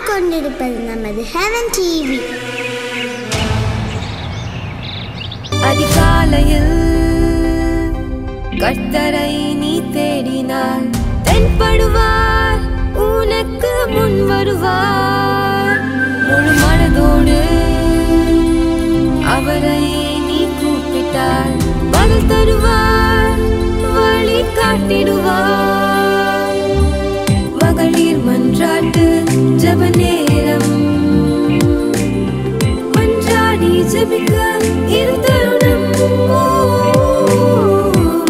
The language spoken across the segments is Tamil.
கொண்டிருப்பது நமது ஹெவன் டிவி. அதிகாலையில் கர்த்தரை நீ தேடினால் தென்படுவார், உனக்கு முன் வருவார். முழு மனதோடு அவரை நீ கூப்பிட்டால் பதில் தருவார், வழி காட்டிடுவார். மகளிர் மன்றாட்டு ஜெப நேரம், மன்றாடி ஜெபிக்க இரு தருணம்.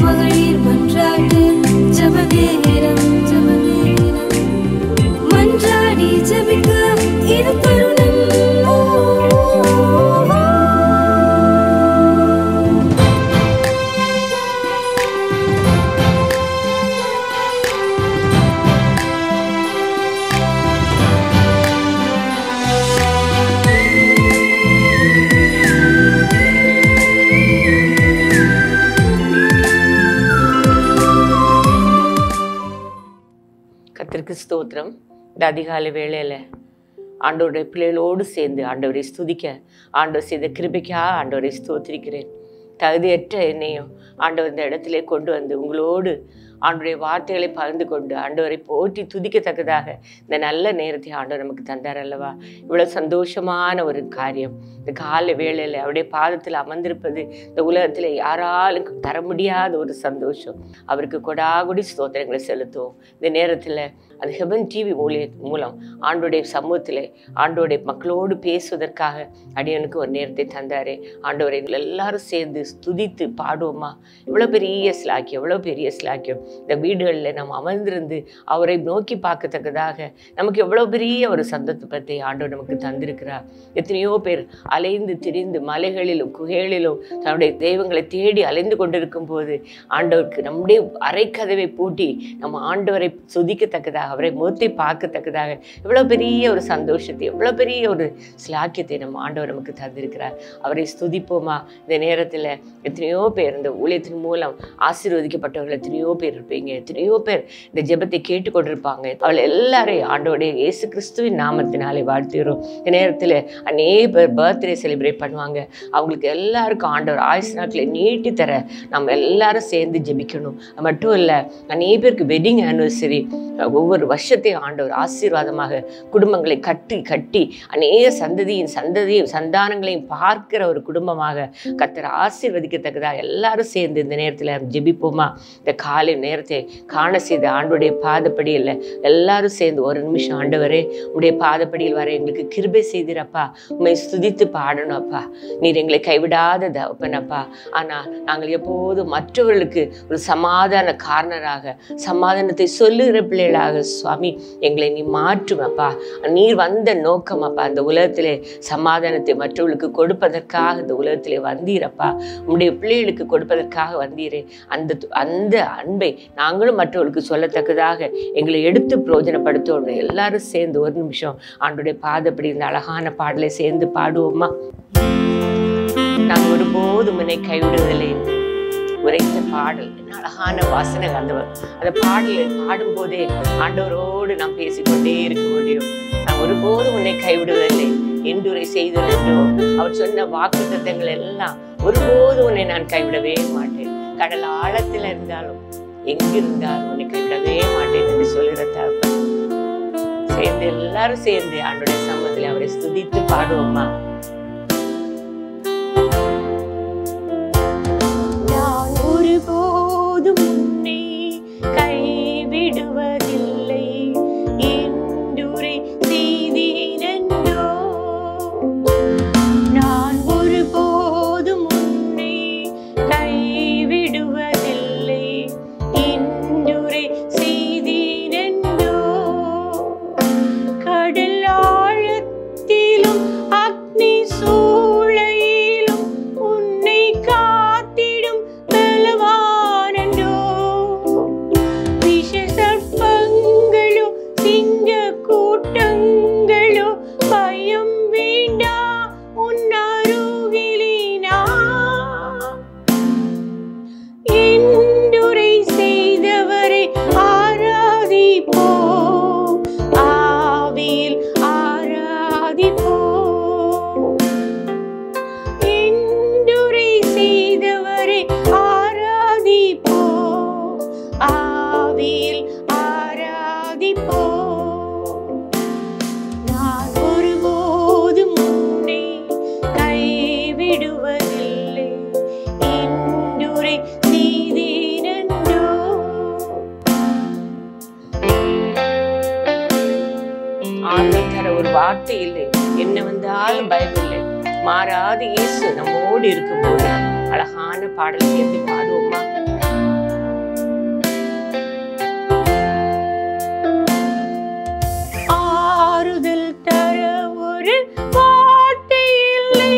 மகளிர் மன்றாட்டு ஜெப நேரம், மன்றாடி ஜெபிக்க இரு தருணம். கர்த்தருக்கு ஸ்தோத்திரம். இந்த அதிகாலை வேளையில் ஆண்டவருடைய பிள்ளைகளோடு சேர்ந்து ஆண்டவரை ஸ்துதிக்க ஆண்டவர் செய்த கிருபைக்காக ஆண்டவரை ஸ்தோத்திரிக்கிறேன். தகுதியற்ற என்னையும் ஆண்டவர் இந்த இடத்திலே கொண்டு வந்து உங்களோடு ஆண்டவருடைய வார்த்தைகளை பகிர்ந்து கொண்டு ஆண்டவரை போற்றி துதிக்கத்தக்கதாக இந்த நல்ல நேரத்தை ஆண்டவர் நமக்கு தந்தார் அல்லவா. இவ்வளோ சந்தோஷமான ஒரு காரியம். இந்த காலை வேளையில் அவருடைய பாதத்தில் அமர்ந்திருப்பது இந்த உலகத்தில் யாராலும் தர முடியாத ஒரு சந்தோஷம். அவருக்கு கொடாகுடி ஸ்தோத்திரங்களை செலுத்துவோம். இந்த நேரத்தில் அது ஹெவன் டிவி மூலம் ஆண்டோடைய சமூகத்தில் ஆண்டோடைய மக்களோடு பேசுவதற்காக அடியனுக்கு ஒரு நேரத்தை தந்தாரே. ஆண்டவரை எல்லாரும் சேர்ந்து ஸ்துதித்து பாடுவோமா. எவ்வளோ பெரிய ஸ்லாக்கியம், எவ்வளோ பெரிய ஸ்லாக்கியம். இந்த வீடுகளில் நம்ம அமர்ந்திருந்து அவரை நோக்கி பார்க்கத்தக்கதாக நமக்கு எவ்வளோ பெரிய ஒரு சந்தர்ப்பத்தை ஆண்டவர் நமக்கு தந்திருக்கிறார். எத்தனையோ பேர் அலைந்து திரிந்து மலைகளிலும் குகைகளிலும் தன்னுடைய தெய்வங்களை தேடி அலைந்து கொண்டிருக்கும் போது ஆண்டவருக்கு நம்முடைய அரைக்கதவை பூட்டி நம்ம ஆண்டவரை சுதிக்கத்தக்கதாக அவரை முகத்தை பார்க்கத்தக்கதாக எவ்வளோ பெரிய ஒரு சந்தோஷத்தை, எவ்வளோ பெரிய ஒரு ஸ்லாக்கியத்தை நம்ம ஆண்டவர் நமக்கு தந்திருக்கிறார். அவரை ஸ்துதிப்போமா. இந்த நேரத்தில் எத்தனையோ பேர் இந்த ஊழியத்தின் மூலம் ஆசீர்வதிக்கப்பட்டவர்கள் எத்தனையோ பேர் இருப்பீங்க. எத்தனையோ பேர் இந்த ஜெபத்தை கேட்டுக்கொண்டிருப்பாங்க. அவள் எல்லாரையும் ஆண்டவருடைய இயேசு கிறிஸ்துவின் நாமத்தினாலே வாழ்த்துகிறோம். இந்த நேரத்தில் அநேக பேர் பர்த்டே செலிப்ரேட் பண்ணுவாங்க. அவங்களுக்கு எல்லாருக்கும் ஆண்டவர் ஆயுசு நாட்களை நீட்டி தர நம்ம எல்லாரும் சேர்ந்து ஜெபிக்கணும். அது மட்டும் இல்லை, அநேக பேருக்கு வெட்டிங் ஆனிவர்சரி. ஒவ்வொரு வருஷத்தையும் ஆண்டவர் ஆசீர்வாதமாக குடும்பங்களை கட்டி கட்டி அநேக சந்ததியும் சந்தானங்களையும் பார்க்கிற ஒரு குடும்பமாக கர்த்தர் ஆசீர்வதிக்கத்தக்கதாக எல்லாரும் சேர்ந்து இந்த நேரத்தில் ஜெபிப்போமா. இந்த காலை நேரத்தை காண செய்த ஆண்டோடைய பாதப்படியில் எல்லாரும் சேர்ந்து ஒரு நிமிஷம் ஆண்டவரே உடைய பாதப்படியில் வர எங்களுக்கு கிருபை செய்திரப்பா. உண்மை ஸ்துதித்து பாடணும் அப்பா. நீர் எங்களை கைவிடாத தகப்பனப்பா. ஆனால் நாங்கள் எப்போதும் மற்றவர்களுக்கு ஒரு சமாதான காரணராக, சமாதானத்தை சொல்லுகிற பிள்ளைகளாக சுவாமி எங்களை நீ மாற்றும் அப்பா. நீர் வந்த நோக்கம் அப்பா, அந்த உலகத்திலே சமாதானத்தை மற்றவர்களுக்கு கொடுப்பதற்காக இந்த உலகத்திலே வந்தீரப்பா. உங்களுடைய பிள்ளைகளுக்கு கொடுப்பதற்காக வந்தீரே. அந்த அன்பை நாங்களும் மற்றவர்களுக்கு சொல்லத்தக்கதாக எங்களை எடுத்து பிரயோஜனப்படுத்தணும். எல்லாரும் சேர்ந்து ஒரு நிமிஷம் ஆண்டுடைய பாதப்படி இந்த அழகான பாடலை சேர்ந்து பாடுவோமா. நாங்கள் ஒருபோதும் உன்னை கைவிடுவதில்லை உரைத்த பாடல். என்ன அழகான வாசனை. அந்த பாடலை பாடும்போதே ஆண்டவரோடு நாம் பேசிக்கொண்டே இருக்க முடியும். நான் ஒருபோதும் உன்னை கைவிடுவதில்லை என்றுரை செய்தோ அவர் சொன்ன வாக்கு தத்தங்கள் எல்லாம் ஒருபோதும் உன்னை நான் கைவிடவே மாட்டேன். கடல் ஆழத்தில் இருந்தாலும் எங்கிருந்தாலும் உன்னை கைவிடவே மாட்டேன் என்று சொல்லுகிற தகப்பன். சேர்ந்து எல்லாரும் சேர்ந்து ஆண்டோடைய சமூகத்தில் அவரை ஸ்துதித்து பாடுவோமா. நான் ஒருபோதும் உன்னை கைவிடுவதில்லை என்றுரை செய்தேனோ. நான் ஒருபோதும் உன்னை கைவிடுவதில்லை என்றுரை செய்தேனோ. கடல் ஆழத்திலும் அக்னி வந்தாலும் பயமில்லை. மாறாத இயேசு நம்மோடு இருக்கும்போது அழகான பாடல் சேர்ந்து பாடுவோமா? ஆறுதல் தர ஒரு வார்த்தை இல்லை,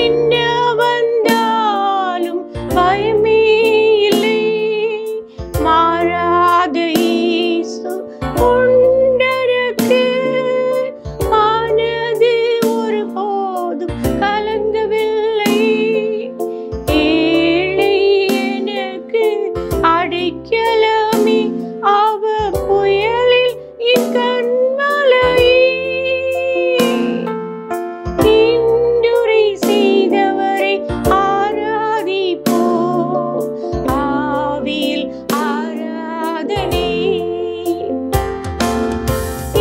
என்ன வந்தாலும் பயமே இல்லை. மாறாத இயேசு உண்டருக்கு ஆனது ஒரு போதும் கலங்கவில்லை. ஏழை எனக்கு அடைக்கலமே, அவ புயலில் இக்கண்மலை. இன்றுரை செய்தவரை ஆராதிப்போ, ஆவியில் ஆராதனை.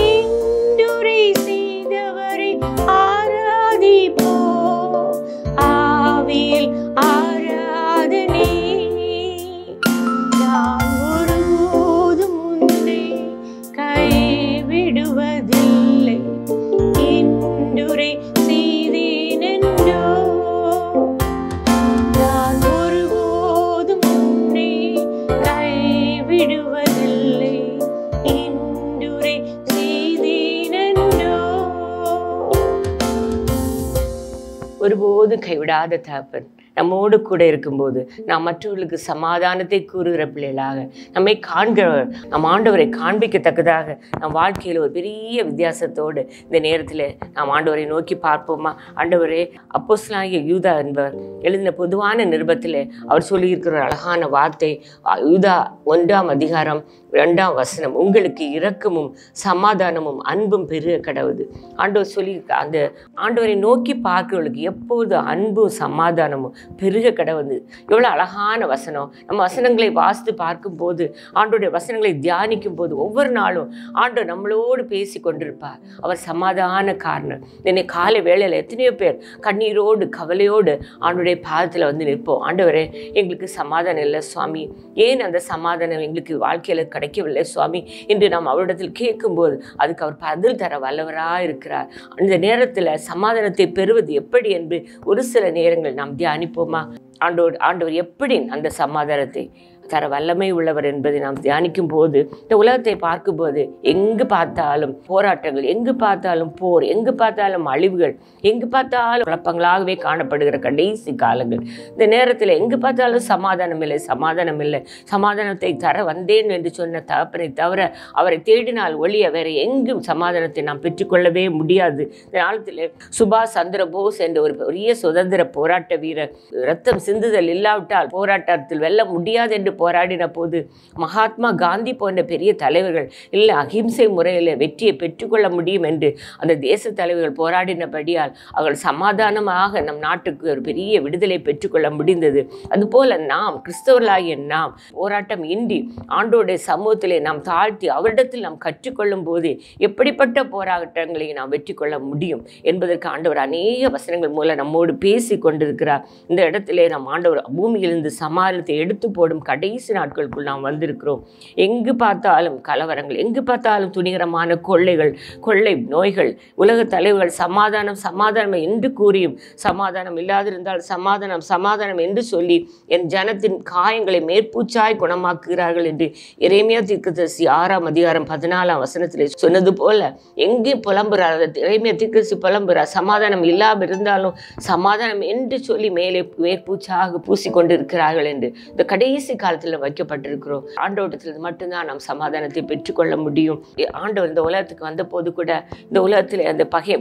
இன்றுரை செய்தவரை ஆராதிப்போ, ஆவியில் ஆராதனை. நான் ஒருபோதும் உன்னை கைவிடுவதில்லை, இன்றுரை செய்தேனென்றோ. நான் ஒருபோதும் உன்னை கைவிடுவதில்லை, இன்றுரை செய்தேனென்றோ. ஒருபோதும் கைவிடாத தகப்பன் நம்மோடு கூட இருக்கும்போது நாம் மற்றவர்களுக்கு சமாதானத்தை கூறுகிற பிள்ளைகளாக நம்மை காண்கிறவர், நம் ஆண்டவரை காண்பிக்கத்தக்கதாக நம் வாழ்க்கையில் ஒரு பெரிய வித்தியாசத்தோடு இந்த நேரத்தில் நாம் ஆண்டவரை நோக்கி பார்ப்போமா? ஆண்டவரே, அப்போஸ்தலனாகிய யூதா என்பவர் எழுதின பொதுவான நிருபத்தில் அவர் சொல்லியிருக்கிற அழகான வார்த்தை, யூதா 1ஆம் அதிகாரம் 2ஆம் வசனம், உங்களுக்கு இரக்கமும் சமாதானமும் அன்பும் பெருக கடவுது. ஆண்டவர் சொல்லி அந்த ஆண்டவரை நோக்கி பார்க்கிறவர்களுக்கு எப்போது அன்பும் சமாதானமும் பெருக கடவுது. எவ்வளோ அழகான வசனம்! நம்ம வசனங்களை வாசித்து பார்க்கும்போது, ஆண்டோடைய வசனங்களை தியானிக்கும் போது ஒவ்வொரு நாளும் ஆண்டவர் நம்மளோடு பேசி கொண்டிருப்பார். அவர் சமாதான காரணம். என்னை காலை வேளையில் எத்தனையோ பேர் கண்ணீரோடு கவலையோடு ஆண்டோடைய பாதத்தில் வந்து நிற்போம். ஆண்டவரே, எங்களுக்கு சமாதானம் இல்லை சுவாமி, ஏன் அந்த சமாதானம் எங்களுக்கு வாழ்க்கையில் கிடைக்கவில்லை சுவாமி என்று நாம் அவரிடத்தில் கேட்கும்போது அதுக்கு அவர் பதில் தர வல்லவராக இருக்கிறார். அந்த நேரத்தில் சமாதானத்தை பெறுவது எப்படி என்று ஒரு சில நேரங்கள் நாம் தியானிப்போமா? ஆண்டவர் எப்படி அந்த சமாதானத்தை தர வல்லமை உள்ளவர் என்பதை நாம் தியானிக்கும் போது, இந்த உலகத்தை பார்க்கும்போது எங்கு பார்த்தாலும் போராட்டங்கள், எங்கு பார்த்தாலும் போர், எங்கு பார்த்தாலும் அழிவுகள், எங்கு பார்த்தாலும் குழப்பங்களாகவே காணப்படுகிற கடைசி காலங்கள். இந்த நேரத்தில் எங்கு பார்த்தாலும் சமாதானம் இல்லை, சமாதானம் இல்லை. சமாதானத்தை தர வந்தேன் என்று சொன்ன தகப்பனை தவிர அவரை தேடினால் ஒழிய வேற எங்கும் சமாதானத்தை நாம் பெற்றுக்கொள்ளவே முடியாது. இந்த காலத்தில் சுபாஷ் சந்திர போஸ் என்ற ஒரு பெரிய சுதந்திர போராட்ட வீரர், ரத்தம் சிந்துதல் இல்லாவிட்டால் போராட்டத்தில் வெல்ல முடியாது என்று போராடின போது, மகாத்மா காந்தி போன்ற பெரிய தலைவர்கள் இல்லை, அகிம்சை முறையில் வெற்றியை பெற்றுக்கொள்ள முடியும் என்று அந்த தேச தலைவர்கள் போராடினபடியால் அவர்கள் சமாதானமாக நம் நாட்டுக்கு ஒரு பெரிய விடுதலை பெற்றுக்கொள்ள முடிந்தது. அதுபோல நாம் கிறிஸ்தவர்களாகிய நாம் போராட்டம் இன்றி ஆண்டோடைய சமூகத்திலே நாம் தாழ்த்தி அவரிடத்தில் நாம் கற்றுக்கொள்ளும் போது எப்படிப்பட்ட போராட்டங்களை நாம் வெற்றி கொள்ள முடியும் என்பதற்கு ஆண்டவர் அநேக வசனங்கள் மூலம் நம்மோடு பேசி கொண்டிருக்கிறார். இந்த இடத்திலே நாம் ஆண்டவர் பூமியிலிருந்து சமாதானத்தை எடுத்து போடும் கடைசி நாட்களுக்குள் நாம் வந்திருக்கிறோம். எங்கு பார்த்தாலும் கலவரங்கள், எங்கு பார்த்தாலும் துணிகரமான கொள்ளை நோய்கள், உலக தலைவர்கள் சமாதானம் சமாதானம் என்று கூறியும் சமாதானம் இல்லாதிருந்தால் சமாதானம் சமாதானம் என்று சொல்லி என் ஜனத்தின் காயங்களை மேற்பூச்சாய் குணமாக்குகிறார்கள் என்று எரேமியா தீர்க்கதரிசி 6ஆம் அதிகாரம் 14ஆம் வசனத்திலே சொன்னது போல எங்கே புலம்புறார் எரேமியா தீர்க்கதரிசி புலம்புறார். சமாதானம் இல்லாமல் இருந்தாலும் சமாதானம் என்று சொல்லி மேலே மேற்பூச்சாக பூசிக்கொண்டிருக்கிறார்கள் என்று இந்த கடைசி காலத்தில் வைக்கப்பட்டிருக்கிறோம். ஆண்டவரிடத்தில் மட்டும்தான் நாம் சமாதானத்தை பெற்றுக்கொள்ள முடியும். ஆண்டவர் இந்த உலகத்துக்கு வந்த போது கூட இந்த உலகத்தில் அந்த பகை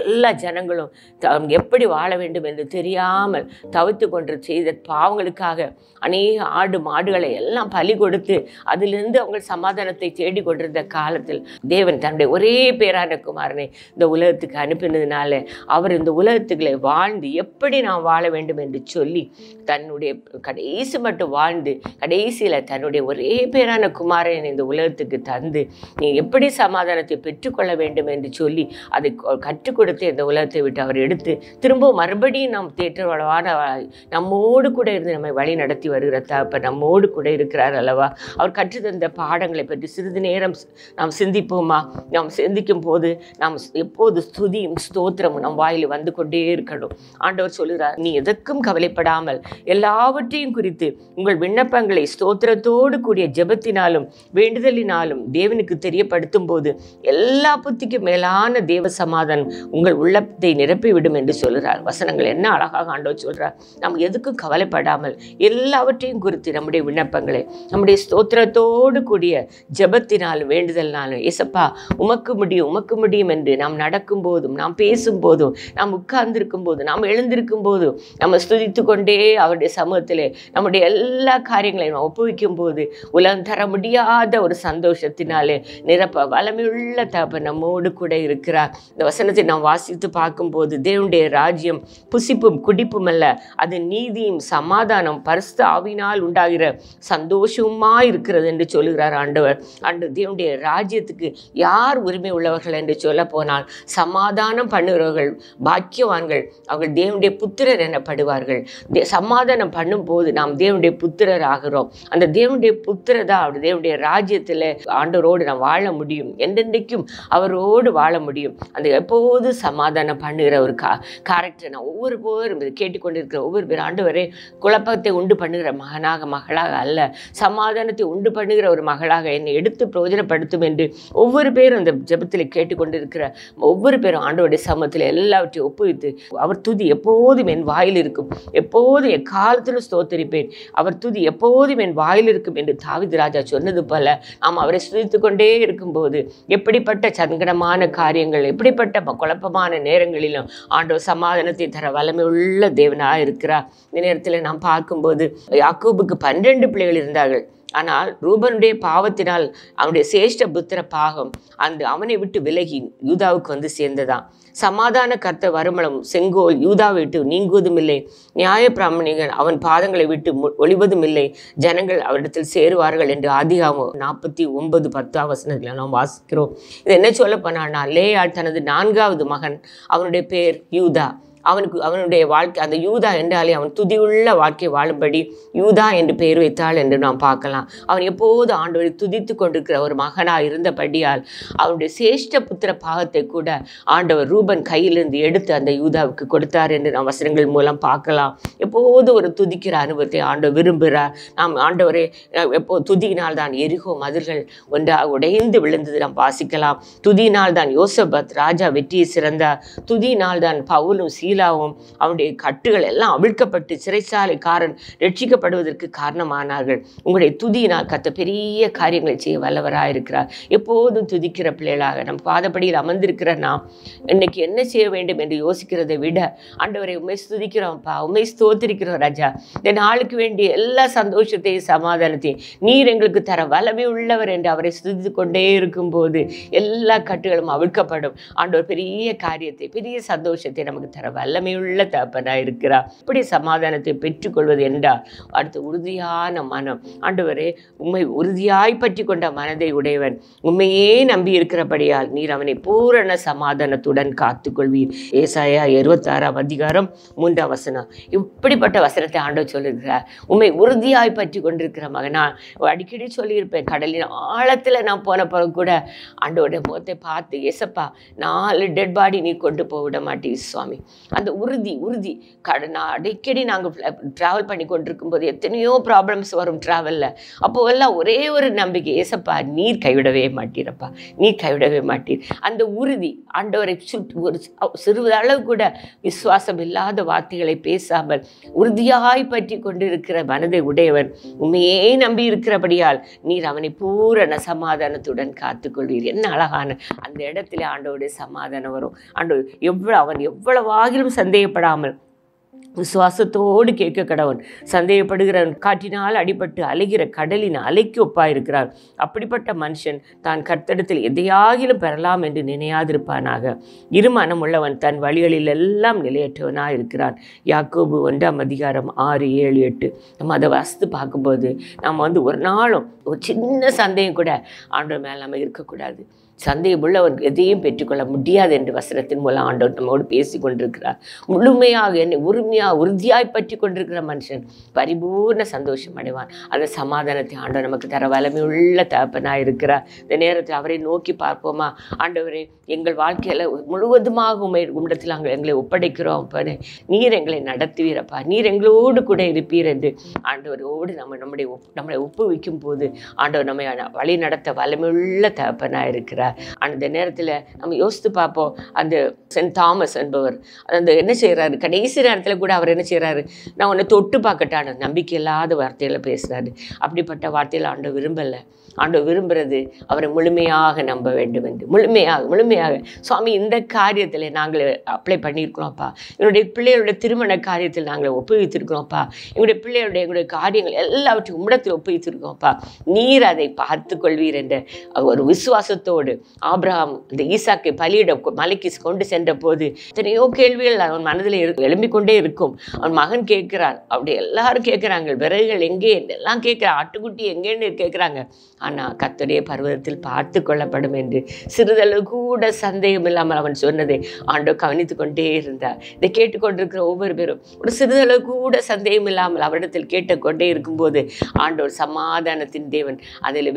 எல்லா ஜனங்களும் எப்படி வாழ வேண்டும் என்று தெரியாமல் தவித்து கொண்டு செய்த பாவங்களுக்காக அநேக ஆடு மாடுகளை எல்லாம் பலி கொடுத்து அதிலிருந்து அவங்க சமாதானத்தை தேடிக்கொண்டிருந்த காலத்தில் தேவன் தன்னுடைய ஒரே பேரான குமாரனை இந்த உலகத்துக்கு அனுப்பினதுனால அவர் இந்த உலகத்துக்களை வாழ்ந்து எப்படி நாம் வாழ வேண்டும் என்று சொல்லி தன்னுடைய கடைசி மட்டும் வாழ்ந்து கடைசியில் தன்னுடைய ஒரே பேரான குமாரனை இந்த உலகத்துக்கு தந்து நீ எப்படி சமாதானத்தை பெற்றுக்கொள்ள வேண்டும் என்று சொல்லி அதை கற்றுக் கொடுத்து இந்த உலகத்தை விட்டு அவர் எடுத்து திரும்ப மறுபடியும் நாம் தேற்றவளவான நம்மோடு கூட இருந்து நம்மை வழி நடத்தி வருகிற தகப்பன் நம்மோடு கூட இருக்கிறார் அல்லவா. அவர் கற்றுத்தந்த பாடங்களை பற்றி சிறிது நேரம் நாம் சிந்திப்போமா? நாம் சிந்திக்கும் போது நாம் எப்போது ஸ்துதியும் ஸ்தோத்திரமும் நம் வாயில் வந்து கொண்டே இருக்கணும். ஆண்டவர் சொல்லுகிறார், நீ எதற்கும் கவலைப்படாமல் எல்லாவற்றையும் குறித்து உங்கள் விண்ணப்பங்களை ஸ்தோத்திரத்தோடு கூடிய ஜெபத்தினாலும் வேண்டுதலினாலும் தேவனுக்கு தெரியப்படுத்தும் போது எல்லா புத்திக்கும் மேலான தேவ சமாதானம் உங்கள் உள்ளத்தை நிரப்பிவிடும் என்று சொல்கிறார். வசனங்கள் என்ன அழகாக ஆண்டவர் சொல்றார். நாம் எதுக்கும் கவலைப்படாமல் எல்லாவற்றையும் குறித்து நம்முடைய விண்ணப்பங்களை நம்முடைய ஸ்தோத்திரத்தோடு கூடிய ஜெபத்தினாலும் வேண்டுதலினாலும் ஏசப்பா உமக்கு முடியும் என்று நாம் நடக்கும் போதும் நாம் பேசும் போதும் நாம் உட்கார்ந்திருக்கும் போதும் நாம் எழுந்திருக்கும் போதும் நம்ம ஸ்துதித்து கொண்டே அவருடைய சமூகத்திலே நம்முடைய எல்லா காரியங்களையும் ஒப்புவிக்கும் போது உலகம் தர முடியாத ஒரு சந்தோஷத்தினாலே நிரப்ப வல்லமையுள்ள தகப்பன் நம்மோடு கூட இருக்கிறார். இந்த வசனத்தை நாம் வாசித்து பார்க்கும்போது தேவனுடைய ராஜ்யம் புசிப்பும் குடிப்பும் அல்ல, அது நீதியும் சமாதானம் பரிசுத்த ஆவியினால் உண்டாகிற சந்தோஷமா இருக்கிறது என்று சொல்லுகிறார் ஆண்டவர். தேவனுடைய ராஜ்யத்துக்கு யார் உரிமை உள்ளவர்கள் என்று சொல்ல போனால் சமாதானம் பண்ணுகிறவர்கள் பாக்கியவான்கள், அவர்கள் தேவனுடைய புத்திரர் எனப்படுவார்கள். சமாதானம் பண்ணும் போது நாம் தேவனுடைய புத்திரர் ஆகிறோம். அந்த தேவனுடைய புத்திரர் தான் அவர் தேவனுடைய ராஜ்யத்தில் ஆண்டவரோடு நாம் வாழ முடியும், என்றென்றைக்கும் அவரோடு வாழ முடியும். அந்த எப்போது சமாதானம் பண்ணுகிற ஒரு கேரக்டர் நான் ஒவ்வொரு பேரும் கேட்டுக்கொண்டிருக்கிற ஒவ்வொரு பேர் ஆண்டவரே குழப்பத்தை உண்டு பண்ணுகிற மகளாக அல்ல, சமாதானத்தை உண்டு பண்ணுகிற ஒரு மகளாக என்னை எடுத்து பிரயோஜனப்படுத்தும் என்று ஒவ்வொரு பேரும் அந்த ஜெபத்தில் கேட்டுக்கொண்டிருக்கிற ஒவ்வொரு பேரும் ஆண்டவருடைய சமூகத்தில் எல்லாவற்றையும் ஒப்புவித்து அவர் துதி எப்போதும் என் வாயில் இருக்கும், எப்போதும் எக்காலத்திலும் ஸ்தோத்தரிப்பேன், அவர் துதி எப்போதும் என் வாயில் இருக்கும் என்று தாவீது ராஜா சொன்னது போல நாம் அவரை ஸ்துதித்து கொண்டே இருக்கும்போது எப்படிப்பட்ட சங்கடமான காரியங்கள் எப்படிப்பட்ட குழப்பமான நேரங்களிலும் ஆண்டவர் சமாதானத்தை தர வல்லமை உள்ள தேவனாக இருக்கிறார். இந்த நேரத்தில் நாம் பார்க்கும்போது யாக்கோபுக்கு 12 பிள்ளைகள் இருந்தார்கள். ஆனால் ரூபனுடைய பாவத்தினால் அவனுடைய சேஷ்ட புத்திர பாகம் அவனை விட்டு விலகி யூதாவுக்கு வந்து சேர்ந்ததான். சமாதான கர்த்தர் வருமளம் செங்கோல் யூதாவை விட்டு நீங்குவதும் இல்லை, நியாய பிராமணிகன் அவன் பாதங்களை விட்டு ஒளிவதும் இல்லை, ஜனங்கள் அவரிடத்தில் சேருவார்கள் என்று ஆதியாகமம் 49:10 வசனத்தில் நாம் வாசிக்கிறோம். இது என்ன சொல்ல போனான்னா, லேயாள் தனது 4வது மகன் அவனுடைய பேர் யூதா, அவனுடைய வாழ்க்கை அந்த யூதா என்றாலே அவன் துதியுள்ள வாழ்க்கை வாழும்படி யூதா என்று பெயர் வைத்தாள் என்று நாம் பார்க்கலாம். அவன் எப்போது ஆண்டவரை துதித்து கொண்டிருக்கிற ஒரு மகனாக இருந்தபடியால் அவனுடைய சேஷ்ட புத்திர பாகத்தை கூட ஆண்டவர் ரூபன் கையிலிருந்து எடுத்து அந்த யூதாவுக்கு கொடுத்தார் என்று நாம் வசனங்கள் மூலம் பார்க்கலாம். எப்போது ஒரு துதிக்கிற அனுபவத்தை ஆண்டவர் விரும்புகிறார். நாம் ஆண்டவரை எப்போ துதியினால் தான் எரிகோ மதில்கள் ஒன்றாக உடைந்து விழுந்தது நாம் வாசிக்கலாம். துதியினால் தான் யோசபத் ராஜா வெற்றியை சிறந்தார். துதியினால் தான் பவுலும் சீலாவும் அவனுடைய கட்டுகள் எல்லாம் அவிழ்க்கப்பட்டு சிறைச்சாலைக்காரன் ரட்சிக்கப்படுவதற்கு காரணமானார்கள். உங்களுடைய துதியினால் கர்த்தர் பெரிய காரியங்களை செய்ய வல்லவராக இருக்கிறார். எப்போதும் துதிக்கிற பிள்ளைகளாக நம் பாதப்படியில் அமர்ந்திருக்கிற நாம் இன்னைக்கு என்ன செய்ய வேண்டும் என்று யோசிக்கிறதை விட ஆண்டவரை உண்மை துதிக்கிறோம்ப்பா, உண்மை ஸ்தோத்திரிக்கிறோம் ராஜா, இந்த நாளுக்கு வேண்டிய எல்லா சந்தோஷத்தையும் சமாதானத்தையும் நீர் எங்களுக்கு தர வல்லமை உள்ளவர் என்று அவரை துதித்து கொண்டே இருக்கும்போது எல்லா கட்டுகளும் அவிழ்க்கப்படும். ஆண்டவர் பெரிய காரியத்தை பெரிய சந்தோஷத்தை நமக்கு தர வல்லமையுள்ள தகப்பனாக இருக்கிறார். இப்படி சமாதானத்தை பெற்றுக்கொள்வது என்றால் அடுத்து உறுதியான மனம். ஆண்டவரே உம்மை உறுதியாய் பற்றி கொண்ட மனதை உடையவன், உண்மையே நம்பி இருக்கிறபடியால் நீர் அவனை பூரண சமாதானத்துடன் காத்துக்கொள்வீர். ஏசாயா 66:3 வசனம். இப்படிப்பட்ட வசனத்தை ஆண்டவர் சொல்லியிருக்கிறார். உண்மை உறுதியாய் பற்றி கொண்டிருக்கிற மகனா, அடிக்கடி சொல்லியிருப்பேன், கடலின் ஆழத்தில் நான் போன பிறகு கூட ஆண்டவருடைய முகத்தை பார்த்து, ஏசப்பா 4 டெட் பாடி நீ கொண்டு போக விட மாட்டீர் சுவாமி. அந்த உறுதி அடிக்கடி நாங்கள் ட்ராவல் பண்ணி கொண்டிருக்கும் போது எத்தனையோ ப்ராப்ளம்ஸ் வரும் ட்ராவலில். அப்போது எல்லாம் ஒரே ஒரு நம்பிக்கை, ஏசப்பா நீர் கைவிடவே மாட்டீரப்பா, நீர் கைவிடவே மாட்டீர். அந்த உறுதி ஆண்டவரை ஒரு சிறிதளவு கூட விசுவாசம் இல்லாத வார்த்தைகளை பேசாமல் உறுதியாய் பற்றி கொண்டிருக்கிற மனதை உடையவன், உண்மையே நம்பி இருக்கிறபடியால் நீர் அவனை பூரண சமாதானத்துடன் காத்துக்கொள்வீர். என்ன அழகான அந்த இடத்துல ஆண்டவருடைய சமாதானம் வரும். ஆண்டவர் அவன் எவ்வளவாகிலும் சந்தேகப்படாமல் விசுவாசத்தோடு கேட்க கடவன். சந்தேகப்படுகிறவன் காற்றினால் அடிபட்டு அலைகிற கடலின் அலைக்கு ஒப்பாயிருக்கிறார். அப்படிப்பட்ட மனுஷன் தான் கர்த்தரிடத்தில் எதையாகிலும் பெறலாம் என்று நினையாதிருப்பானாக. இருமனம் உள்ளவன் தன் வழிகளில் எல்லாம் நிலையற்றவனாக இருக்கிறான். யாக்கோபு 1:6-7-8 நம்ம அதை வாசித்து பார்க்கும்போது நம்ம ஒரு நாளும் ஒரு சின்ன சந்தேகம் கூட ஆண்டவர் மேலே நம்ம இருக்கக்கூடாது. சந்தேகமுள்ளவர் எதையும் பெற்றுக்கொள்ள முடியாது என்று வசனத்தின் மூலம் ஆண்டவர் நம்மோடு பேசி கொண்டிருக்கிறார். முழுமையாக என்னை உறுதியாய் பற்றி கொண்டிருக்கிற மனுஷன் பரிபூர்ண சந்தோஷம் அடைவான். அந்த சமாதானத்தை ஆண்டவர் நமக்கு தர வல்லமையுள்ள தகப்பனாக இருக்கிறார். இந்த நேரத்தில் அவரை நோக்கி பார்ப்போமா? ஆண்டவரே, எங்கள் வாழ்க்கையில் முழுவதுமாக உம்மிடத்தில் நாங்கள் எங்களை ஒப்படைக்கிறோம். அப்பனே, நீர் எங்களை நடத்துவீரப்பா, நீர் எங்களோடு கூட இருப்பீர் என்று ஆண்டவரோடு நம்மளை ஒப்புவிக்கும் போது ஆண்டவர் நம்மை வழி நடத்த வல்லமையுள்ள தகப்பனாக இருக்கிறார். அந்த நேரத்தில் நம்ம யோசித்து பார்ப்போம். அந்த சென்ட் தாமஸ் என்பவர் அந்த என்ன செய்கிறாரு, கடைசி நேரத்தில் கூட அவர் என்ன செய்கிறாரு, நான் உன்னை தொட்டு பார்க்கட்டான நம்பிக்கை இல்லாத வார்த்தையில் பேசுகிறாரு. அப்படிப்பட்ட வார்த்தையில் ஆண்டவர் விரும்பலை. ஆண்டவர் விரும்புகிறது அவரை முழுமையாக நம்ப வேண்டும் என்று. முழுமையாக சுவாமி, இந்த காரியத்தில் நாங்கள் அப்ளை பண்ணியிருக்கிறோம்ப்பா, என்னுடைய பிள்ளைகளுடைய திருமண காரியத்தில் நாங்கள் ஒப்புவித்திருக்கிறோம்ப்பா, எங்களுடைய காரியங்கள் எல்லாவற்றையும் உம்மிடத்தில் ஒப்புவித்திருக்கோம்ப்பா, நீர் அதை பார்த்து கொள்வீர் என்ற ஒரு விசுவாசத்தோடு ஆபிரகாம் இந்த ஈசாக்கை பலியிட மலைக்கு கொண்டு சென்ற போது எத்தனையோ கேள்விகள் அவன் மனதில் எழும்பிக்கொண்டே இருக்கும். அவன் மகன் கேட்கிறார், அப்படி எல்லாரும் கேட்குறாங்க, விறகுகள் எங்கே எல்லாம் கேட்குறாங்க, ஆட்டுக்குட்டி எங்கேன்னு கேட்குறாங்க. ஆனால் கர்த்தருடைய பர்வதத்தில் பார்த்து கொள்ளப்படும் என்று சிறிதளவு கூட சந்தேகம் இல்லாமல் அவன் சொன்னதை ஆண்டவர் கவனித்து கொண்டே இருந்தார். இதை கேட்டுக்கொண்டிருக்கிற ஒவ்வொரு பேரும் ஒரு சிறிதளவு கூட சந்தேகம் இல்லாமல் அவரிடத்தில் கேட்டுக்கொண்டே இருக்கும்போது ஆண்டவர் சமாதானத்தின் தேவன் அதில்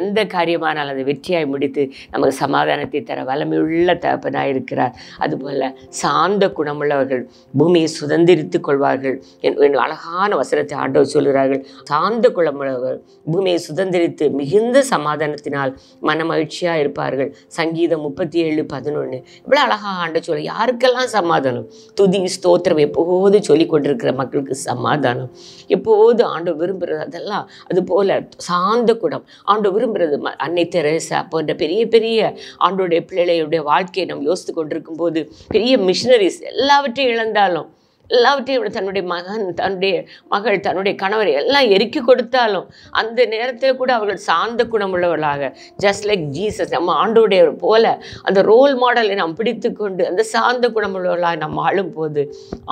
எந்த காரியமானால் அதை வெற்றியாய் முடித்து நமக்கு சமாதானத்தை தர வல்லமையுள்ள தகப்பனாய் இருக்கிறார். அதுபோல் சாந்த குணமுள்ளவர்கள் பூமியை சுதந்திரித்துக் கொள்வார்கள் என்று அழகான வசனத்தை ஆண்டவர் சொல்கிறார்கள். சாந்த குணமுள்ளவர்கள் பூமியை சுதந்திரித்து மிகுந்த சமாதானத்தினால் மனமகிழ்ச்சியாக இருப்பார்கள். சங்கீதம் 37:11 இவ்வளோ அழகாக ஆண்டவர் சொல்ல. யாருக்கெல்லாம் சமாதானம்? துதி ஸ்தோத்திரம் எப்போது சொல்லி கொண்டிருக்கிற மக்களுக்கு சமாதானம். எப்போது ஆண்டவர் விரும்புகிறது அதெல்லாம். அதுபோல் சாந்த குணம் ஆண்டவர் விரும்புகிறது. அன்னை தெரேசா போன்ற பெரிய ஆண்டோடைய பிள்ளைகளுடைய வாழ்க்கையை நம்ம யோசித்து கொண்டிருக்கும் போது பெரிய மிஷனரிஸ் எல்லாவற்றையும் இழந்தாலும், எல்லாவற்றையும் தன்னுடைய மகன், தன்னுடைய மகள், தன்னுடைய கணவர் எல்லாம் எரிக்கி கொடுத்தாலும் அந்த நேரத்தில் கூட அவர்கள் சாந்த குணமுள்ளவர்களாக, ஜஸ்ட் லைக் ஜீசஸ், நம்ம ஆண்டோடைய போல அந்த ரோல் மாடலை நாம் பிடித்து கொண்டு அந்த சாந்த குணமுள்ளவர்களாக நம்ம ஆளும் போது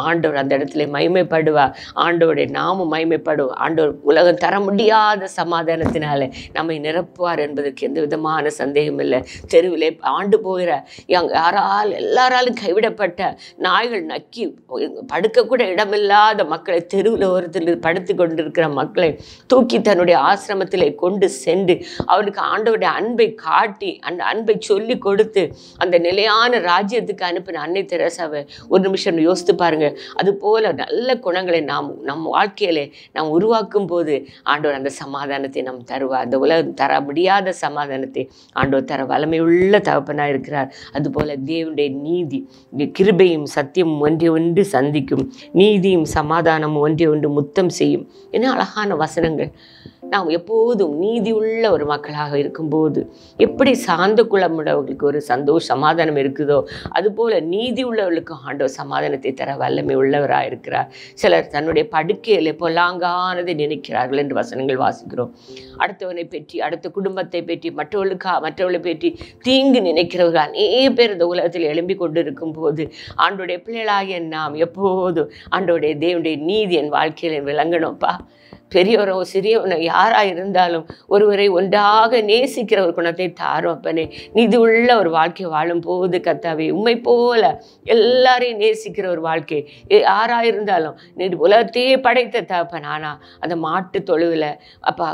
ஆண்டவர் அந்த இடத்துல மகிமைப்படுவார். ஆண்டவருடைய நாமும் மகிமைப்படுவோம். ஆண்டவர் உலகம் தர முடியாத சமாதானத்தினால நம்மை நிரப்புவார் என்பதற்கு எந்த விதமான சந்தேகம் இல்லை. தெருவிலே ஆண்டு போகிற எல்லாராலும் கைவிடப்பட்ட நாய்கள் நக்கி படுக்கக்கூட இடமில்லாத மக்களை, தெருவில் ஓரத்தில் படுத்து கொண்டிருக்கிற மக்களை தூக்கி தன்னுடைய ஆசிரமத்தில் கொண்டு சென்று அவருக்கு ஆண்டவருடைய அன்பை காட்டி அந்த அன்பை சொல்லி கொடுத்து அந்த நிலையான ராஜ்யத்துக்கு அனுப்பின அன்னை தெரேசாவை ஒரு நிமிஷம் யோசித்து பாருங்க. அதுபோல் நல்ல குணங்களை நம் வாழ்க்கையிலே நாம் உருவாக்கும் போது ஆண்டவர் அந்த சமாதானத்தை நாம் தருவார். அந்த உலகம் தர முடியாத சமாதானத்தை ஆண்டவர் தர வல்லமையுள்ள தகப்பனாக இருக்கிறார். அதுபோல் தேவனுடைய நீதி, கிருபையும் சத்தியமும் ஒன்று சந்திக்கும், நீதியும் சமாதானமும் ஒன்று முத்தம் செய்யும். என்ன அழகான வசனங்கள்! நாம் எப்போதும் நீதி உள்ள ஒரு மக்களாக இருக்கும்போது எப்படி சாந்த குலமுள்ளவர்களுக்கு ஒரு சமாதானம் இருக்குதோ அதுபோல் நீதி உள்ளவர்களுக்கு ஆண்டவர் சமாதானத்தை தர வல்லமை உள்ளவராக இருக்கிறார். சிலர் தன்னுடைய படுக்கையில் பொல்லாங்கானதை நினைக்கிறார்கள் என்று வசனங்கள் வாசிக்கிறோம். அடுத்தவனை பற்றி, அடுத்த குடும்பத்தை பற்றி, மற்றவர்களை பற்றி தீங்கு நினைக்கிறவர்கள் அநேக பேர் இந்த உலகத்தில் எழும்பி கொண்டு இருக்கும் போது ஆண்டோடைய பிள்ளைகளாகிய நாம் எப்போதும் ஆண்டோடைய தேவனுடைய நீதி என் வாழ்க்கையில் விளங்கணும்ப்பா. பெரியவரோ சிறியவனோ யாராக இருந்தாலும் ஒருவரை ஒன்றாக நேசிக்கிற ஒரு குணத்தை தாரும் அப்பனே. நீதி உள்ள ஒரு வாழ்க்கை வாழும் போது கர்த்தாவே, உம்மை போல எல்லாரையும் நேசிக்கிற ஒரு வாழ்க்கை யாராக இருந்தாலும் நீ உலகத்தையே படைத்த தகப்பன். ஆனால் அந்த மாட்டு தொழுவில் அப்பா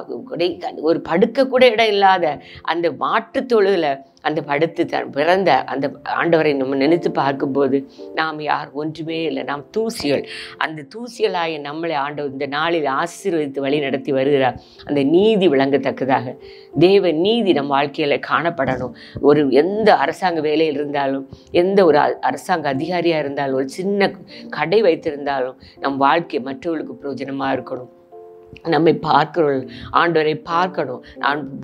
ஒரு படுக்க கூட இடம் இல்லாத அந்த மாட்டு தொழுவில் அந்த படுத்து பிறந்த அந்த ஆண்டவரை நம்ம நினைத்து பார்க்கும்போது நாம் யார் ஒன்றுமே இல்லை, நாம் தூசிகள். அந்த தூசிகளாக நம்மளை ஆண்டவர் இந்த நாளில் ஆசீர்வதித்து வழி நடத்தி வருகிறார். அந்த நீதி விளங்கத்தக்கதாக தேவ நீதி நம் வாழ்க்கையில் காணப்படணும். எந்த அரசாங்க வேலையில் இருந்தாலும், எந்த ஒரு அரசாங்க அதிகாரியாக இருந்தாலும், ஒரு சின்ன கடை வைத்திருந்தாலும் நம் வாழ்க்கை மற்றவர்களுக்கு பிரயோஜனமாக இருக்கணும். நம்மை பார்க்கிறோம், ஆண்டவரை பார்க்கணும்.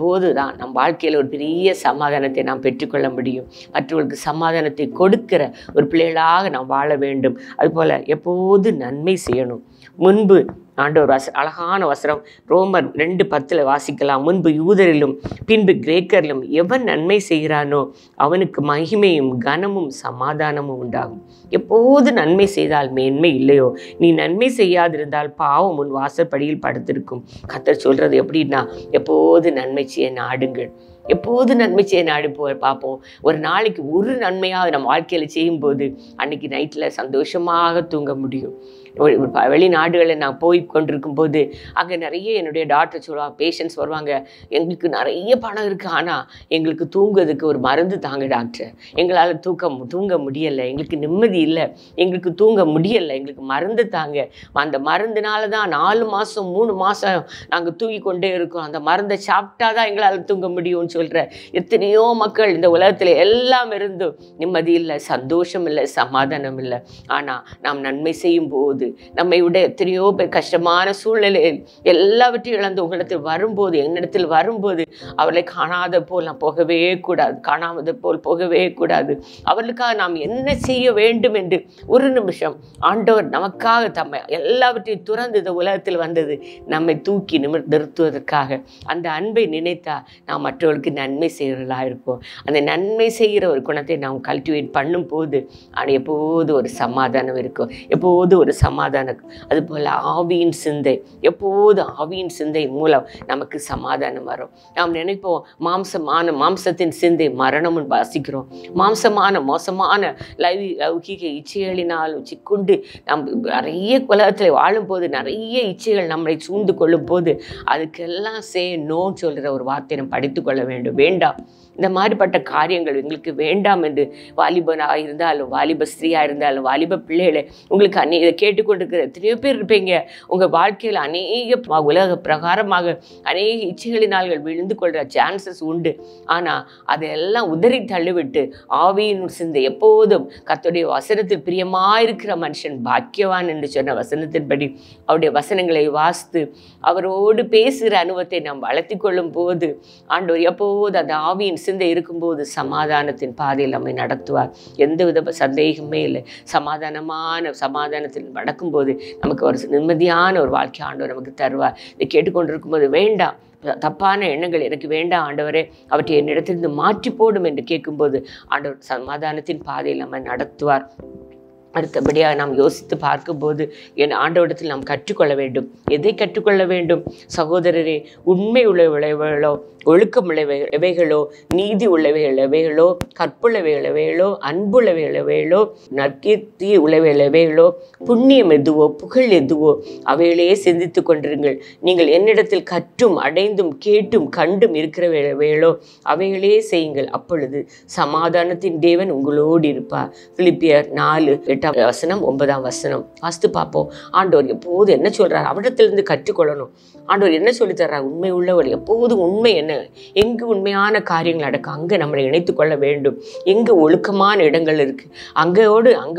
போது தான் நம் வாழ்க்கையில் ஒரு பெரிய சமாதானத்தை நாம் பெற்றுக்கொள்ள முடியும். மற்றவர்களுக்கு சமாதானத்தை கொடுக்கிற ஒரு பிள்ளைகளாக நாம் வாழ வேண்டும். அதுபோல் எப்போது நன்மை செய்யணும். முன்பு ஆண்டவர் அழகான வசனம் ரோமர் 2:10 வாசிக்கலாம். முன்பு யூதரிலும் பின்பு கிரேக்கரிலும் எவன் நன்மை செய்கிறானோ அவனுக்கு மகிமையும் கனமும் சமாதானமும் உண்டாகும். எப்போது நன்மை செய்தால் மேன்மை இல்லையோ, நீ நன்மை செய்யாதிருந்தால் பாவம் உன் வாசற்படியில் படுத்திருக்கும். கர்த்தர் சொல்றது எப்படின்னா, எப்போது நன்மை செய்ய நாடுங்கள். எப்போது நன்மை செய்ய நாடி பார்ப்போம். ஒரு நாளைக்கு ஒரு நன்மையாக நம்ம வாழ்க்கையில் செய்யும்போது அன்னைக்கு நைட்டில் சந்தோஷமாக தூங்க முடியும். வெளிநாடுகளில் நான் போய் கொண்டிருக்கும் போது அங்கே நிறைய என்னுடைய டாக்டர் சொல்லுவாங்க, பேஷண்ட்ஸ் வருவாங்க, எங்களுக்கு நிறைய பணம் இருக்குது, ஆனால் எங்களுக்கு தூங்குறதுக்கு ஒரு மருந்து தாங்க டாக்டர், எங்களால் தூங்க முடியலை, எங்களுக்கு நிம்மதி இல்லை, எங்களுக்கு தூங்க முடியலை, எங்களுக்கு மருந்து தாங்க, அந்த மருந்துனால தான் 4 மாதம் 3 மாதம் நாங்கள் தூங்கி கொண்டே இருக்கோம், அந்த மருந்தை சாப்பிட்டா தான் எங்களால் தூங்க முடியும்னு சொல்கிற எத்தனையோ மக்கள் இந்த உலகத்தில் எல்லாம் இருந்தும் நிம்மதி இல்லை, சந்தோஷம் இல்லை, சமாதானம் இல்லை. ஆனால் நாம் நன்மை செய்யும் போது நம்மை விட எத்தனையோ பேர் கஷ்டமான சூழ்நிலையில் எல்லாவற்றையும் இழந்து உங்களிடத்தில் வரும்போது, என்னிடத்தில் வரும்போது அவர்களை காணாத போல் நாம் போகவே கூடாது, காணாத போல் போகவே கூடாது. அவர்களுக்காக நாம் என்ன செய்ய வேண்டும் என்று ஒரு நிமிஷம் ஆண்டவர் நமக்காக தம்மை எல்லாவற்றையும் துறந்து இந்த உலகத்தில் வந்தது நம்மை தூக்கி நிறுத்துவதற்காக. அந்த அன்பை நினைத்தா நாம் மற்றவர்களுக்கு நன்மை செய்கிறவர்களாக இருப்போம். அந்த நன்மை செய்கிற ஒரு குணத்தை நாம் கல்டிவேட் பண்ணும் போது அது எப்போது ஒரு சமாதானம் இருக்கும், எப்போது ஒரு சமாதானம். அதுபோல் ஆவியின் சிந்தை, எப்போது ஆவியின் சிந்தை மூலம் நமக்கு சமாதானம் வரும். நாம் நினைப்போம் மாம்சத்தின் சிந்தை மரணம்னு வாசிக்கிறோம். மாம்சமான மோசமான லௌகிக இச்சைகளினால் சிக்குண்டு நம் நிறைய உலகத்தில் வாழும்போது நிறைய இச்சைகள் நம்மளை சூழ்ந்து கொள்ளும் போது அதுக்கெல்லாம் நோன்னு சொல்கிற ஒரு வார்த்தை நம்ம படித்து கொள்ள வேண்டும். வேண்டாம், இந்த மாதிரிப்பட்ட காரியங்கள் எங்களுக்கு வேண்டாம் என்று வாலிபனாக இருந்தாலும், வாலிப ஸ்திரீயாக இருந்தாலும், வாலிப பிள்ளைகளை உங்களுக்கு இதை கேட்டுக்கொண்டிருக்கிற எத்தனையோ பேர் இருப்பீங்க. உங்கள் வாழ்க்கையில் அநேக உலக பிரகாரமாக அநேக இச்சைகளினால்கள் விழுந்து கொள்கிற சான்சஸ் உண்டு. ஆனால் அதையெல்லாம் உதறி தள்ளிவிட்டு ஆவியின் சிந்தை எப்போதும் கர்த்தருடைய வசனத்தில் பிரியமாயிருக்கிற மனுஷன் பாக்கியவான் என்று சொன்ன வசனத்தின்படி அவருடைய வசனங்களை வாசித்து அவரோடு பேசுகிற அனுபவத்தை நாம் வளர்த்தி கொள்ளும் போது ஆண்டவர் எப்போது அந்த ஆவியின் சிந்தை இருக்கும்போது சமாதானத்தின் பாதையில் நம்மை நடத்துவார். எந்த வித சந்தேகமே இல்லை. சமாதானத்தில் நடக்கும்போது நமக்கு ஒரு நிம்மதியான ஒரு வாழ்க்கை ஆண்டவர் நமக்கு தருவார். இதை கேட்டுக்கொண்டிருக்கும் போது வேண்டாம், தப்பான எண்ணங்கள் எனக்கு வேண்டாம் ஆண்டவரே, அவற்றை என்னிடத்திலிருந்து மாற்றி போடும் என்று கேட்கும்போது ஆண்டவர் சமாதானத்தின் பாதையில் நம்மை நடத்துவார். அடுத்தபடியாக நாம் யோசித்து பார்க்கும்போது என் ஆண்டவரிடத்தில் நாம் கற்றுக்கொள்ள வேண்டும். எதை கற்றுக்கொள்ள வேண்டும்? சகோதரரே, உண்மை உள்ளவைகளோ, ஒழுக்கமுள்ளவைகளோ, நீதி உள்ளவைகளோ, கற்புள்ளவைகளோ, அன்புள்ளவைகளோ, நற்கீர்த்தி உள்ளவைகளோ, புண்ணியம் எதுவோ, புகழ் எதுவோ அவைகளே சிந்தித்து கொண்டிருங்கள். நீங்கள் என்னிடத்தில் கற்றும் அடைந்தும் கேட்டும் கண்டும் இருக்கிறவைகளோ அவைகளே செய்யுங்கள். அப்பொழுது சமாதானத்தின் தேவன் உங்களோடு இருப்பார். பிலிப்பியர் 4:8 9 வாசித்து பார்ப்போம். ஆண்டவர் எப்போது என்ன சொல்றார்? அவரிடத்திலிருந்து கற்றுக்கொள்ளணும். ஆண்டவர் என்ன சொல்லி தர்றார்? உண்மை உள்ளவர். எப்போதும் உண்மை என்ன, எங்கு உண்மையான காரியங்கள் நடக்கும் அங்கே நம்மளை இணைத்து கொள்ள வேண்டும். எங்கு ஒழுக்கமான இடங்கள் இருக்கு அங்கே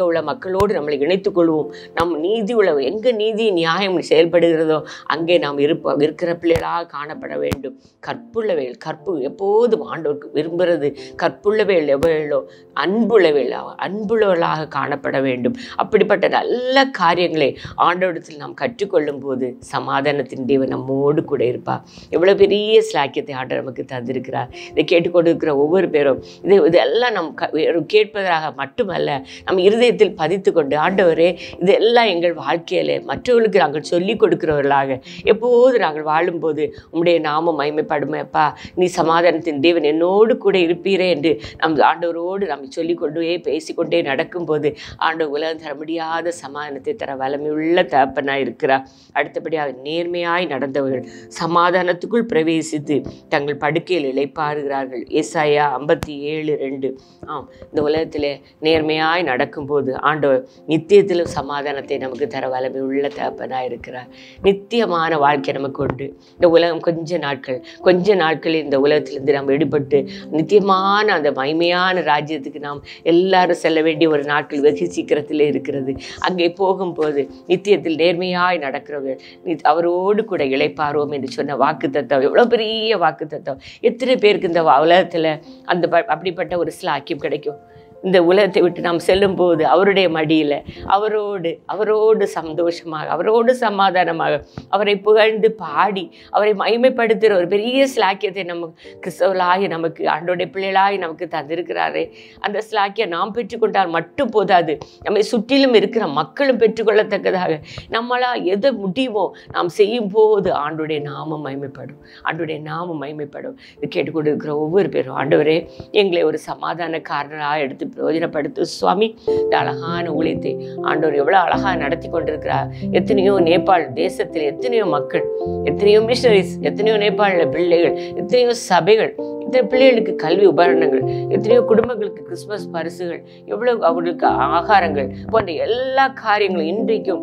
உள்ள மக்களோடு நம்மளை இணைத்துக் கொள்வோம். நம் நீதி உள்ளவர், எங்க நீதி நியாயம் செயல்படுகிறதோ அங்கே நாம் இருக்கிற பிள்ளைகளாக காணப்பட வேண்டும். கற்புள்ளவைகள், கற்பு எப்போதும் ஆண்டவருக்கு விரும்புகிறது கற்புள்ளவைகள் எவைகளோ, அன்புள்ளவர்களாக காணப்பட வேண்டும். அப்படிப்பட்ட நல்ல காரியங்களை ஆண்டவரிடத்தில் நாம் கற்றுக்கொள்ளும் போது சமாதானத்தின் தேவன் நம்மோடு கூட இருப்பார். எவ்வளவு பெரிய ஸ்லாக்கியத்தை ஆண்டவர் நமக்கு தந்திருக்கிறார். இதை கேட்டுக்கொண்டிருக்கிற ஒவ்வொரு பேரும் இதெல்லாம் நம் கேட்பதாக மட்டுமல்ல, நம் இருதயத்தில் பதித்து கொண்டு ஆண்டவரே இதெல்லாம் எங்கள் வாழ்க்கையில மற்றவர்களுக்கு நாங்கள் சொல்லிக் கொடுக்கிறவர்களாக எப்போது நாங்கள் வாழும்போது உம்முடைய நாமம் மகிமைப்படுமேப்பா, நீ சமாதானத்தின் தேவன் என்னோடு கூட இருப்பீரே என்று நம் ஆண்டவரோடு நம்ம சொல்லிக்கொண்டே பேசிக்கொண்டே நடக்கும்போது ஆண்டவர் உலகம் தர முடியாத சமாதானத்தை தர வல்லமையுள்ள தகப்பனாய் இருக்கிறார். அடுத்தபடியாக நேர்மையாய் நடந்தவர்கள் சமாதானத்துக்குள் பிரவேசித்து தங்கள் படுக்கையில் இளைப்பாறுகிறார்கள். ஏசாயா 57:2. இந்த உலகத்திலே நேர்மையாய் நடக்கும்போது ஆண்டவர் நித்தியத்திலும் சமாதானத்தை நமக்கு தர வல்லமையுள்ள தகப்பனாய் இருக்கிறார். நித்தியமான வாழ்க்கை நமக்கு உண்டு. இந்த உலகம் கொஞ்ச நாட்களில் இந்த உலகத்திலிருந்து நாம் விடுபட்டு நித்தியமான அந்த மகிமையான ராஜ்யத்துக்கு நாம் எல்லாரும் செல்ல வேண்டிய ஒரு நாட்கள் வெகு சீக்கிரத்திலே இருக்கிறது. அங்கே போகும்போது நித்தியத்தில் நேர்மையாய் நடக்கிறவர்கள் அவரோடு கூட இளைப்பாறுவோம் என்று சொன்ன வாக்கு தத்துவம் எவ்வளோ பெரிய வாக்கு தத்துவம். எத்தனை பேருக்கு இந்த உலகத்தில் அப்படிப்பட்ட ஒரு ஸ்லாக்கியம் கிடைக்கும்? இந்த உலகத்தை விட்டு நாம் செல்லும் போது அவருடைய மடியில் அவரோடு சந்தோஷமாக, அவரோடு சமாதானமாக, அவரை புகழ்ந்து பாடி அவரை மகிமைப்படுத்துகிற ஒரு பெரிய ஸ்லாக்கியத்தை நம்ம கிறிஸ்தவர்களாகி நமக்கு ஆண்டோடைய பிள்ளைகளாகி நமக்கு தந்திருக்கிறாரே. அந்த ஸ்லாக்கியம் நாம் பெற்றுக்கொண்டால் மட்டும் போதாது, நம்மை சுற்றிலும் இருக்கிற மக்களும் பெற்றுக்கொள்ளத்தக்கதாக நம்மளால் எதை முடியுமோ நாம் செய்யும் போது ஆண்டோடைய நாமம் மகிமைப்படும், ஆண்டோடைய நாமம் மகிமைப்படும். இது கேட்டுக்கொண்டு இருக்கிற ஒவ்வொரு பேரும், ஆண்டவரே எங்களை ஒரு சமாதான காரணராக எடுத்து பிரயோஜனப்படுத்து சுவாமி. இந்த அழகான ஊழியத்தை ஆண்டவர் எவ்வளோ அழகாக நடத்தி கொண்டிருக்கிறார். எத்தனையோ நேபாள் தேசத்தில் எத்தனையோ மக்கள், எத்தனையோ மிஷனரிஸ், எத்தனையோ நேபாளில் பிள்ளைகள், எத்தனையோ சபைகள், இத்தனை பிள்ளைகளுக்கு கல்வி உபகரணங்கள், எத்தனையோ குடும்பங்களுக்கு கிறிஸ்மஸ் பரிசுகள், எவ்வளவு அவர்களுக்கு ஆகாரங்கள் போன்ற எல்லா காரியங்களும் இன்றைக்கும்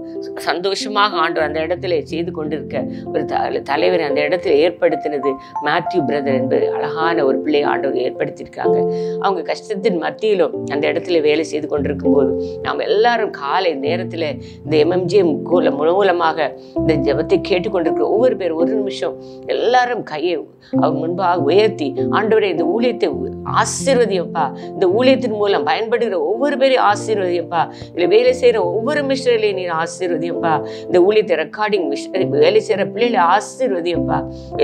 சந்தோஷமாக ஆண்டவர் அந்த இடத்துல செய்து கொண்டிருக்க ஒரு தலைவரை அந்த இடத்துல ஏற்படுத்தினது மேத்யூ பிரதர் என்பது அழகான ஒரு பிள்ளையை ஆண்டவர் ஏற்படுத்தியிருக்காங்க. அவங்க கஷ்டத்தின் மத்தியிலும் அந்த இடத்துல வேலை செய்து கொண்டிருக்கும் போது நாம் எல்லாரும் காலை நேரத்தில் இந்த MMGM மூலமாக இந்த ஜெபத்தை கேட்டுக்கொண்டிருக்கிற ஒவ்வொரு பேர் ஒரு நிமிஷம் எல்லாரும் கையை அவங்க முன்பாக உயர்த்தி, ஆண்டவரே இந்த ஊழியத்தை ஆசீர்வதியப்பா, இந்த ஊழியத்தின் மூலம் பயன்படுகிற ஒவ்வொரு பேரையும் ஆசீர்வதியப்பா, இதில் வேலை செய்கிற ஒவ்வொரு மிஷனரிலையும் நீர் ஆசீர்வதியப்பா, இந்த ஊழியத்தை ரெக்கார்டிங் மிஷனரி வேலை செய்கிற பிள்ளைகளை ஆசீர்வதியப்பா,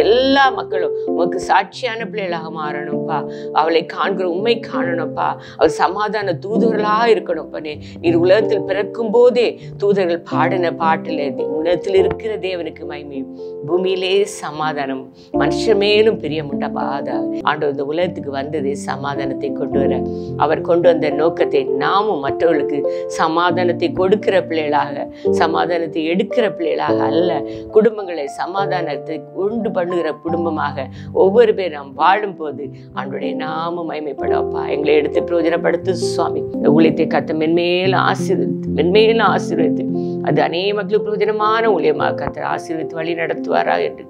எல்லா மக்களும் உனக்கு சாட்சியான பிள்ளைகளாக மாறணும்ப்பா, அவளை காண்கிற உண்மை காணணும்ப்பா, அவர் சமாதான தூதர்களாக இருக்கணும்ப்பா. நீர் உலகத்தில் பிறக்கும் போதே தூதர்கள் பாடின பாட்டில் உலகத்தில் இருக்கிற தேவனுக்கு மகிமையும் பூமியிலே சமாதானம் மனுஷன் மேலும் பிரியம் உண்டாபாத ஆண்டவர் இந்த உலகத்துக்கு வந்ததே சமாதானத்தை கொண்டு வர. அவர் கொண்டு வந்த நோக்கத்தை நாமும் மற்றவர்களுக்கு சமாதானத்தை கொடுக்கிற பிள்ளைகளாக, சமாதானத்தை எடுக்கிற பிள்ளைகளாக அல்ல, குடும்பங்களை சமாதானத்தை உண்டு பண்ணுகிற குடும்பமாக ஒவ்வொரு பேர் நாம் வாழும் போது ஆண்டவருடைய நாமம் மகிமைப்படப்பா. எங்களை எடுத்து பிரயோஜனப்படுத்து சுவாமி. இந்த ஊழியத்தை கத்த மென்மேலும் ஆசீர்வதித்து அது அநேக மக்களுக்கு பிரயோஜனமான ஊழியமாக கத்தர் ஆசீர்வதித்து வழி நடத்துவாரா என்று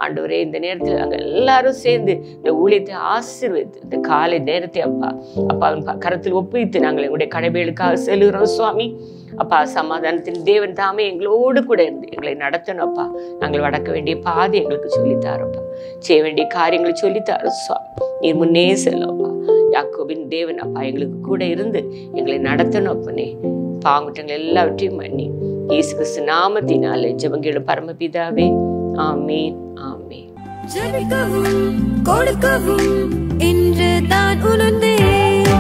ஆண்டவரே இந்த நேரத்தில் நாங்கள் எல்லாரும் சேர்ந்து இந்த ஊழியத்தை ஆசீர்வதித்து இந்த காலை நேரத்தை அப்பா கரத்தில் ஒப்புவித்து நாங்கள் எங்களுடைய கடைவேளுக்காக செல்கிறோம் சுவாமி. அப்பா சமாதானத்தின் தேவன் தாமே எங்களோடு கூட இருந்து எங்களை நடத்தணும் அப்பா. நாங்கள் வடக்க வேண்டிய பாதை எங்களுக்கு சொல்லித்தாரோப்பா, செய்ய வேண்டிய காரியங்களை சொல்லித்தாரோம் சுவாமி. நீர் முன்னே செல்லப்பா. யாக்கோபின் தேவன் அப்பா எங்களுக்கு கூட இருந்து எங்களை நடத்தணும் அப்பனே. பாங்குட்டங்கள் எல்லாவற்றையும் மன்னி இயேசு கிறிஸ்து நாமத்தினாலே ஜெபங்களும் பரமபிதாவே, ஆமீன் ஆமீன். ஜெபிக்கவும் கொடுக்கவும் என்று தான் உணர்ந்தேன்,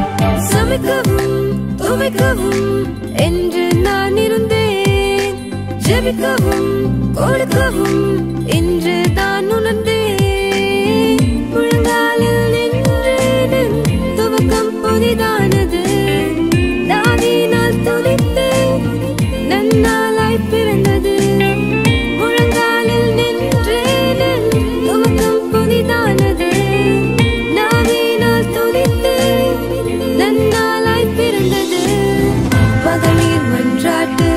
சமைக்கவும் துவைக்கவும் என்று நான் இருந்தேன். ஜெபிக்கவும் கொடுக்கவும் என்று தான் உணர்ந்தேன். முழங்காலில் நின்று துவக்கம் புதிதானது, தாவினால் துதித்து நன்னாளாய் பிறந்தது. முழங்காலில் நின்று துவக்கம் புதிதானது, நாவினால் துதித்து நன்னாளாய் பிறந்தது. மகளிர் மன்றாட்டு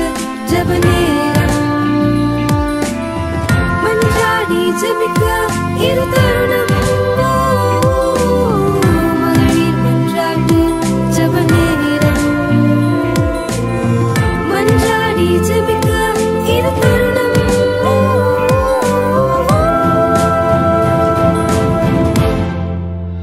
ஜெப நேரம், மன்றாடி ஜெபிக்க இது தருணம்.